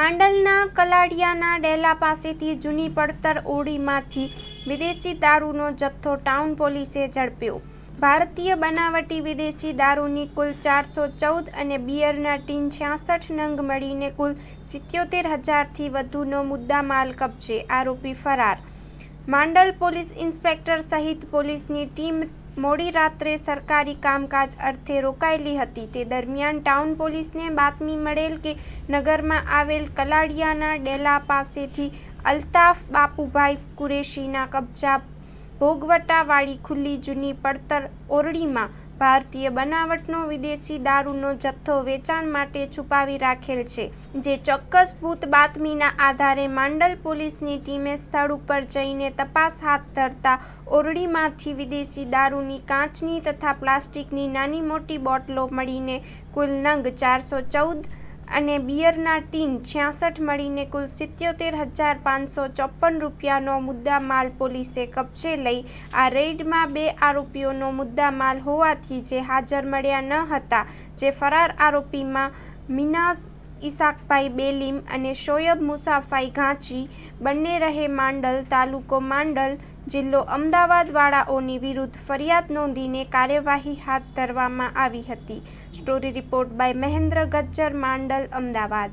માંડલના કલાડિયાના ડેલા પાસેથી જૂની પડતર ઓરડીમાંથી વિદેશી દારૂનો જથ્થો ટાઉન પોલીસે ઝડપ્યો। ભારતીય બનાવટી વિદેશી દારૂની કુલ 414 અને બિયરના ટીન 66 નંગ મળીને કુલ 77,000થી વધુનો મુદ્દામાલ કબજે। આરોપી ફરાર। માંડલ પોલીસ ઇન્સ્પેક્ટર સહિત પોલીસની ટીમ મોડી રાત્રે સરકારી કામકાજ અર્થે રોકાયેલી હતી। તે દરમિયાન ટાઉન પોલીસને બાતમી મળેલ કે નગરમાં આવેલ કલાડિયાના ડેલા પાસેથી અલ્તાફ બાપુભાઈ કુરેશીના કબજા ભોગવટાવાળી ખુલ્લી જૂની પડતર ઓરડીમાં ભારતીય બનાવટનો વિદેશી દારૂનો જથ્થો વેચાણ માટે છુપાવી રાખેલ છે। જે ચોક્કસભૂત બાતમીના આધારે માંડલ પોલીસની ટીમે સ્થળ ઉપર જઈને તપાસ હાથ ધરતા ઓરડીમાંથી વિદેશી દારૂની કાચની તથા પ્લાસ્ટિકની નાની મોટી બોટલો મળીને કુલ નંગ 414 અને બિયરના ટીન 66 મળીને કુલ 77,554 રૂપિયાનો મુદ્દામાલ પોલીસે કબજે લઈ આ રેઇડમાં 2 આરોપીઓનો મુદ્દામાલ હોવાથી જે હાજર મળ્યા ન હતા। જે ફરાર આરોપીમાં મિનાઝ ઇસાકભાઈ બેલીમ અને શોયબ મુસાફાઈ ઘાંચી બંને રહે માંડલ, તાલુકો માંડલ, જિલ્લો અમદાવાદવાળાઓની વિરુદ્ધ ફરિયાદ નોંધીને કાર્યવાહી હાથ ધરવામાં આવી હતી। Story report by Mahendra Gajjar, Mandal, Ahmedabad.